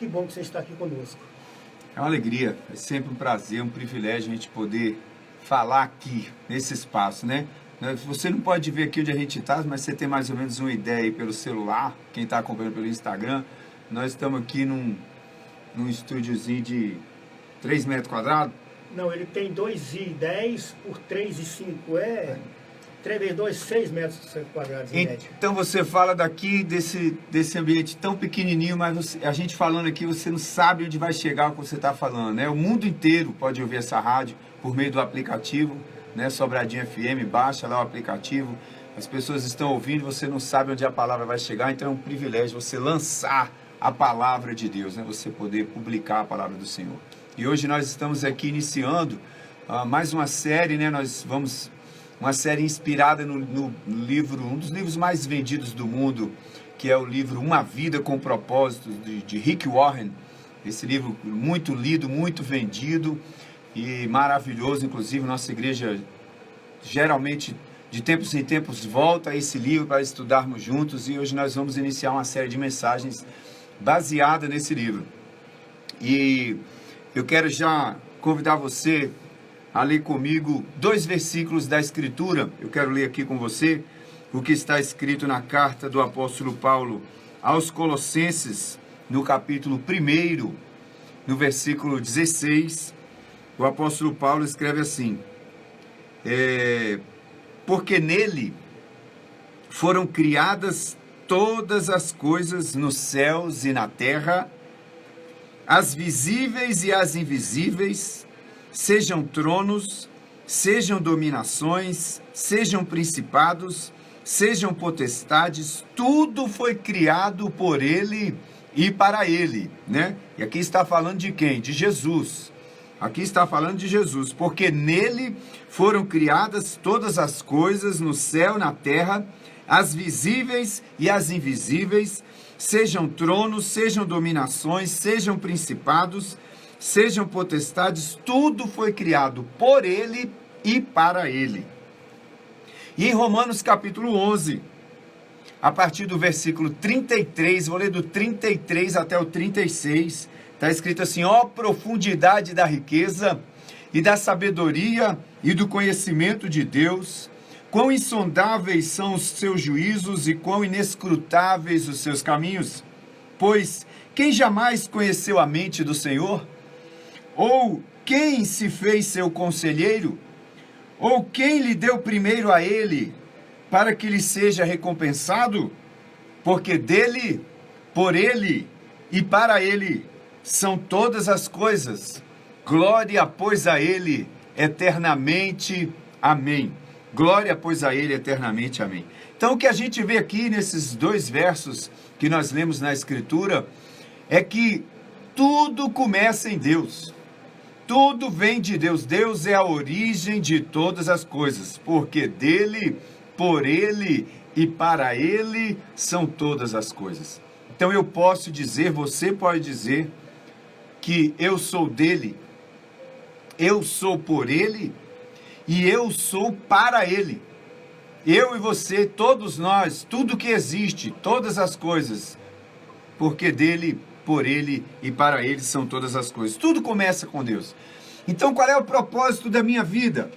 Que bom que você está aqui conosco. É uma alegria, é sempre um prazer, um privilégio a gente poder falar aqui, nesse espaço, né? Você não pode ver aqui onde a gente está, mas você tem mais ou menos uma ideia aí pelo celular, quem está acompanhando pelo Instagram. Nós estamos aqui num estúdiozinho de 3 metros quadrados. Não, ele tem 2,10 por 3,5, 3 vezes 2, 6 metros quadrados em média. Então você fala daqui desse ambiente tão pequenininho, mas a gente falando aqui, você não sabe onde vai chegar o que você está falando, né? O mundo inteiro pode ouvir essa rádio por meio do aplicativo, né? Sobradinho FM, baixa lá o aplicativo, as pessoas estão ouvindo, você não sabe onde a palavra vai chegar, então é um privilégio você lançar a palavra de Deus, né? Você poder publicar a palavra do Senhor. E hoje nós estamos aqui iniciando mais uma série, né? Uma série inspirada no livro, um dos livros mais vendidos do mundo, que é o livro Uma Vida com Propósito, de Rick Warren. Esse livro muito lido, muito vendido e maravilhoso. Inclusive, nossa igreja geralmente, de tempos em tempos, volta a esse livro para estudarmos juntos. E hoje nós vamos iniciar uma série de mensagens baseada nesse livro. E eu quero já convidar você a ler comigo 2 versículos da Escritura. Eu quero ler aqui com você o que está escrito na carta do apóstolo Paulo aos Colossenses, no capítulo 1, no versículo 16. O apóstolo Paulo escreve assim: porque nele foram criadas todas as coisas nos céus e na terra, as visíveis e as invisíveis, sejam tronos, sejam dominações, sejam principados, sejam potestades, tudo foi criado por Ele e para Ele, né? E aqui está falando de quem? De Jesus. Aqui está falando de Jesus, porque nele foram criadas todas as coisas no céu e na terra, as visíveis e as invisíveis, sejam tronos, sejam dominações, sejam principados, sejam potestades, tudo foi criado por Ele e para Ele. E em Romanos capítulo 11, a partir do versículo 33, vou ler do 33 até o 36, está escrito assim: ó profundidade da riqueza e da sabedoria e do conhecimento de Deus, quão insondáveis são os seus juízos e quão inescrutáveis os seus caminhos. Pois quem jamais conheceu a mente do Senhor? Ou quem se fez seu conselheiro? Ou quem lhe deu primeiro a ele, para que lhe seja recompensado? Porque dele, por ele e para ele são todas as coisas. Glória, pois, a ele eternamente. Amém. Glória, pois, a ele eternamente. Amém. Então, o que a gente vê aqui nesses 2 versos que nós lemos na Escritura é que tudo começa em Deus. Tudo vem de Deus. Deus é a origem de todas as coisas, porque dele, por ele e para ele são todas as coisas. Então eu posso dizer, você pode dizer que eu sou dele, eu sou por ele e eu sou para ele. Eu e você, todos nós, tudo que existe, todas as coisas, porque dele, por ele e para ele são todas as coisas. Tudo começa com Deus. Então, qual é o propósito da minha vida?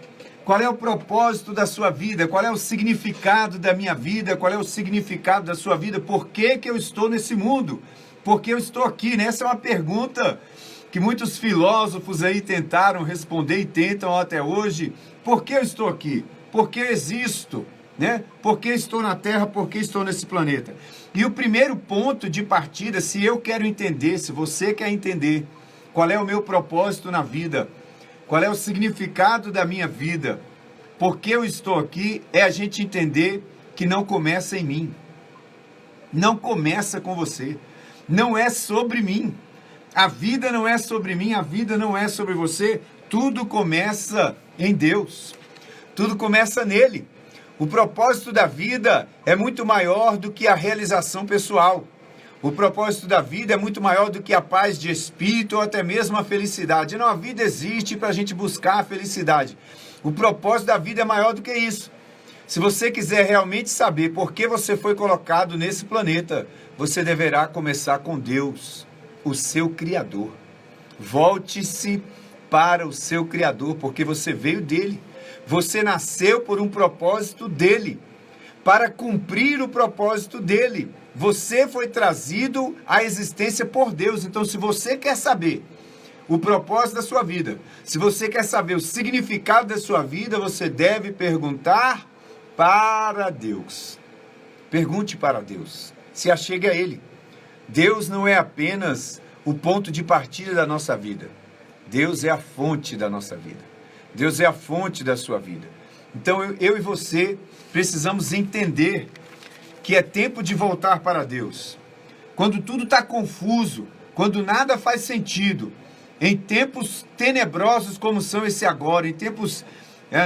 Qual é o propósito da sua vida? Qual é o significado da minha vida? Qual é o significado da sua vida? Por que eu estou nesse mundo? Por que eu estou aqui? Essa é uma pergunta que muitos filósofos aí tentaram responder e tentam até hoje. Por que eu estou aqui? Por que eu existo? Né? Por que estou na Terra? Por que estou nesse planeta? E o primeiro ponto de partida, se eu quero entender, se você quer entender qual é o meu propósito na vida, qual é o significado da minha vida, por que eu estou aqui, é a gente entender que não começa em mim, não começa com você, não é sobre mim, a vida não é sobre mim, a vida não é sobre você, tudo começa em Deus, tudo começa nele. O propósito da vida é muito maior do que a realização pessoal. O propósito da vida é muito maior do que a paz de espírito ou até mesmo a felicidade. Não, a vida existe para a gente buscar a felicidade. O propósito da vida é maior do que isso. Se você quiser realmente saber por que você foi colocado nesse planeta, você deverá começar com Deus. o seu Criador. Volte-se para o seu Criador, porque você veio dele. Você nasceu por um propósito dele, para cumprir o propósito dele. Você foi trazido à existência por Deus. Então, se você quer saber o propósito da sua vida, se você quer saber o significado da sua vida, você deve perguntar para Deus. Pergunte para Deus. Se achegue a Ele. Deus não é apenas o ponto de partida da nossa vida. Deus é a fonte da nossa vida. Deus é a fonte da sua vida. Então eu e você precisamos entender que é tempo de voltar para Deus. Quando tudo está confuso, quando nada faz sentido, em tempos tenebrosos como são esse agora, em tempos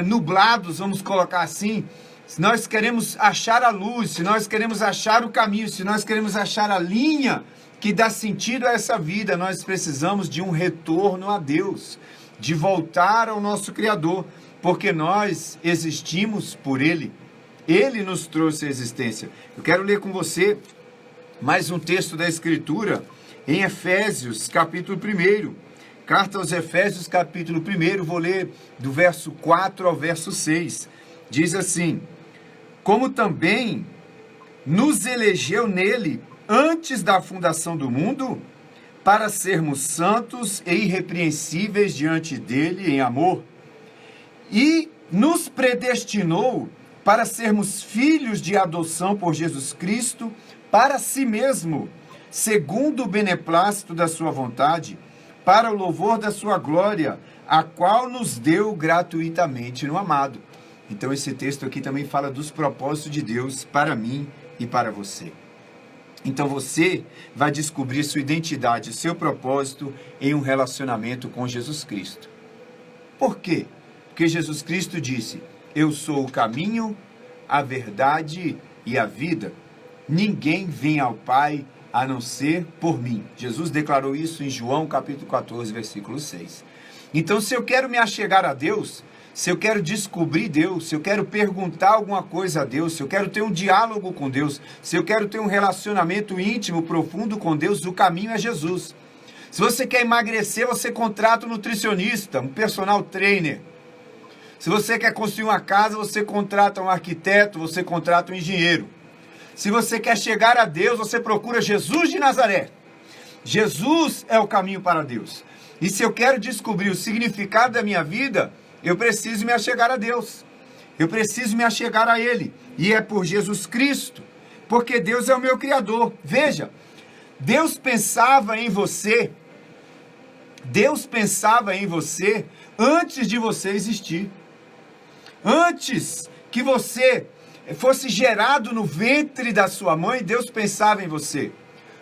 nublados, vamos colocar assim, se nós queremos achar a luz, se nós queremos achar o caminho, se nós queremos achar a linha que dá sentido a essa vida, nós precisamos de um retorno a Deus, de voltar ao nosso Criador, porque nós existimos por Ele. Ele nos trouxe a existência. Eu quero ler com você mais um texto da Escritura em Efésios, capítulo 1. Carta aos Efésios, capítulo 1, vou ler do verso 4 ao verso 6. Diz assim: como também nos elegeu nele antes da fundação do mundo, para sermos santos e irrepreensíveis diante dele em amor, e nos predestinou para sermos filhos de adoção por Jesus Cristo, para si mesmo, segundo o beneplácito da sua vontade, para o louvor da sua glória, a qual nos deu gratuitamente no amado. Então esse texto aqui também fala dos propósitos de Deus para mim e para você. Então você vai descobrir sua identidade, seu propósito em um relacionamento com Jesus Cristo. Por quê? Porque Jesus Cristo disse: eu sou o caminho, a verdade e a vida. Ninguém vem ao Pai a não ser por mim. Jesus declarou isso em João capítulo 14, versículo 6. Então, se eu quero me achegar a Deus, se eu quero descobrir Deus, se eu quero perguntar alguma coisa a Deus, se eu quero ter um diálogo com Deus, se eu quero ter um relacionamento íntimo, profundo com Deus, o caminho é Jesus. Se você quer emagrecer, você contrata um nutricionista, um personal trainer. Se você quer construir uma casa, você contrata um arquiteto, você contrata um engenheiro. Se você quer chegar a Deus, você procura Jesus de Nazaré. Jesus é o caminho para Deus. E se eu quero descobrir o significado da minha vida, eu preciso me achegar a Deus. Eu preciso me achegar a Ele. E é por Jesus Cristo. Porque Deus é o meu Criador. Veja, Deus pensava em você. Deus pensava em você antes de você existir. Antes que você fosse gerado no ventre da sua mãe, Deus pensava em você.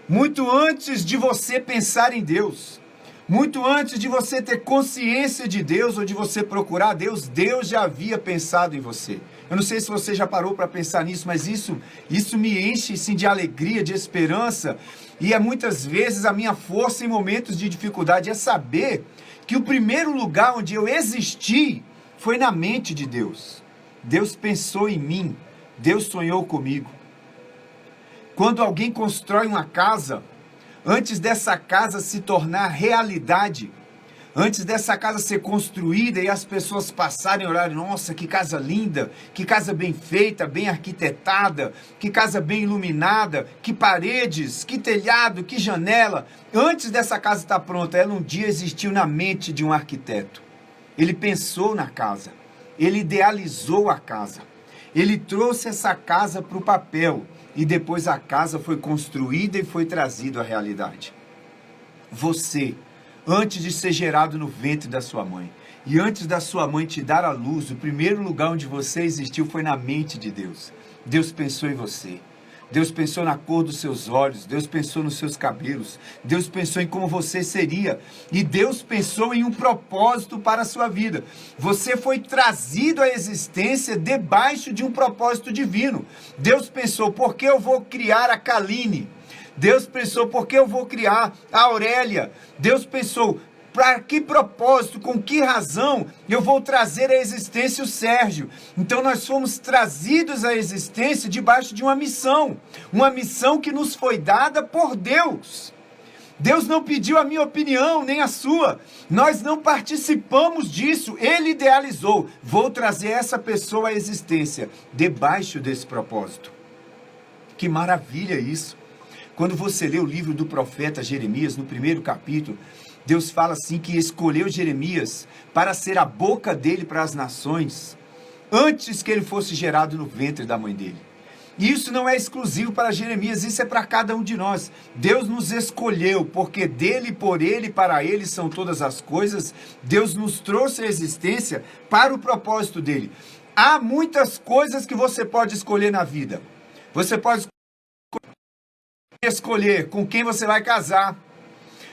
Muito antes de você pensar em Deus. Muito antes de você ter consciência de Deus ou de você procurar Deus, Deus já havia pensado em você. Eu não sei se você já parou para pensar nisso, mas isso me enche sim, de alegria, de esperança. E é muitas vezes a minha força em momentos de dificuldade é saber que o primeiro lugar onde eu existi foi na mente de Deus. Deus pensou em mim. Deus sonhou comigo. Quando alguém constrói uma casa, antes dessa casa se tornar realidade, antes dessa casa ser construída e as pessoas passarem e olharem, nossa, que casa linda, que casa bem feita, bem arquitetada, que casa bem iluminada, que paredes, que telhado, que janela. Antes dessa casa estar pronta, ela um dia existiu na mente de um arquiteto. Ele pensou na casa, ele idealizou a casa, ele trouxe essa casa para o papel. E depois a casa foi construída e foi trazida à realidade. Você, antes de ser gerado no ventre da sua mãe, e antes da sua mãe te dar a luz, o primeiro lugar onde você existiu foi na mente de Deus. Deus pensou em você. Deus pensou na cor dos seus olhos, Deus pensou nos seus cabelos, Deus pensou em como você seria, e Deus pensou em um propósito para a sua vida. Você foi trazido à existência debaixo de um propósito divino. Deus pensou, por que eu vou criar a Kaline? Deus pensou, por que eu vou criar a Aurélia? Deus pensou, para que propósito, com que razão eu vou trazer à existência o Sérgio? Então nós fomos trazidos à existência debaixo de uma missão que nos foi dada por Deus. Deus não pediu a minha opinião, nem a sua. Nós não participamos disso. Ele idealizou. Vou trazer essa pessoa à existência debaixo desse propósito. Que maravilha isso. Quando você lê o livro do profeta Jeremias, no primeiro capítulo, Deus fala assim que escolheu Jeremias para ser a boca dele para as nações, antes que ele fosse gerado no ventre da mãe dele. E isso não é exclusivo para Jeremias, isso é para cada um de nós. Deus nos escolheu, porque dele, por ele, para ele são todas as coisas. Deus nos trouxe à existência para o propósito dele. Há muitas coisas que você pode escolher na vida. Você pode escolher com quem você vai casar.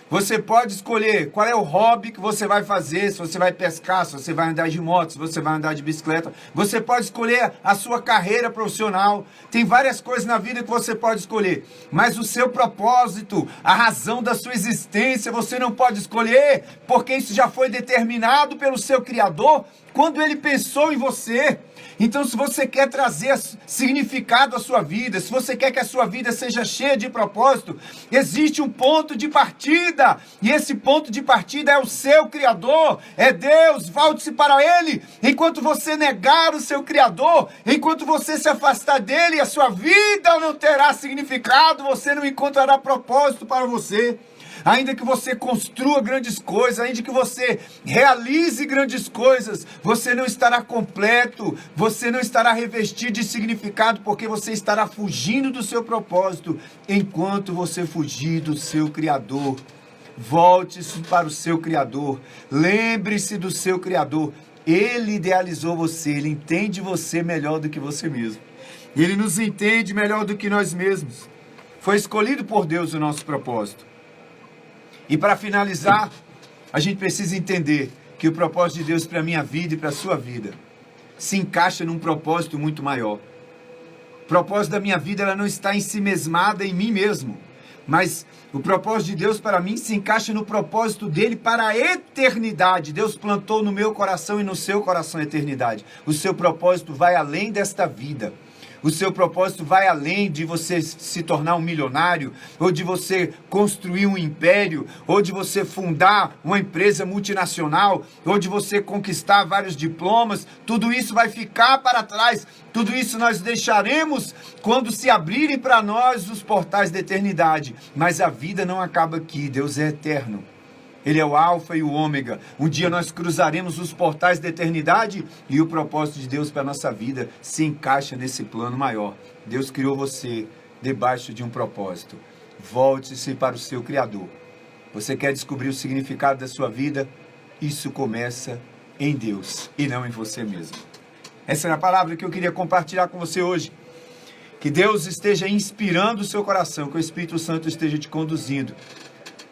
Você pode escolher qual é o hobby que você vai fazer, se você vai pescar, se você vai andar de moto, se você vai andar de bicicleta. Você pode escolher a sua carreira profissional. Tem várias coisas na vida que você pode escolher. Mas o seu propósito, a razão da sua existência, você não pode escolher, porque isso já foi determinado pelo seu Criador quando ele pensou em você. Então, se você quer trazer significado à sua vida, se você quer que a sua vida seja cheia de propósito, existe um ponto de partida, e esse ponto de partida é o seu Criador, é Deus. Volte-se para Ele. Enquanto você negar o seu Criador, enquanto você se afastar dele, a sua vida não terá significado, você não encontrará propósito para você. Ainda que você construa grandes coisas, ainda que você realize grandes coisas, você não estará completo, você não estará revestido de significado, porque você estará fugindo do seu propósito, enquanto você fugir do seu Criador. Volte-se para o seu Criador, lembre-se do seu Criador. Ele idealizou você, Ele entende você melhor do que você mesmo. Ele nos entende melhor do que nós mesmos. Foi escolhido por Deus o nosso propósito. E para finalizar, a gente precisa entender que o propósito de Deus para a minha vida e para a sua vida se encaixa num propósito muito maior. O propósito da minha vida, ela não está ensimesmada em mim mesmo, mas o propósito de Deus para mim se encaixa no propósito dele para a eternidade. Deus plantou no meu coração e no seu coração a eternidade. O seu propósito vai além desta vida. O seu propósito vai além de você se tornar um milionário, ou de você construir um império, ou de você fundar uma empresa multinacional, ou de você conquistar vários diplomas. Tudo isso vai ficar para trás. Tudo isso nós deixaremos quando se abrirem para nós os portais da eternidade. Mas a vida não acaba aqui. Deus é eterno. Ele é o alfa e o ômega. Um dia nós cruzaremos os portais da eternidade e o propósito de Deus para a nossa vida se encaixa nesse plano maior. Deus criou você debaixo de um propósito. Volte-se para o seu Criador. Você quer descobrir o significado da sua vida? Isso começa em Deus e não em você mesmo. Essa é a palavra que eu queria compartilhar com você hoje. Que Deus esteja inspirando o seu coração, que o Espírito Santo esteja te conduzindo.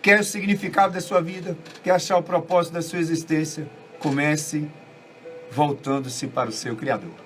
Quer o significado da sua vida? Quer achar o propósito da sua existência? Comece voltando-se para o seu Criador.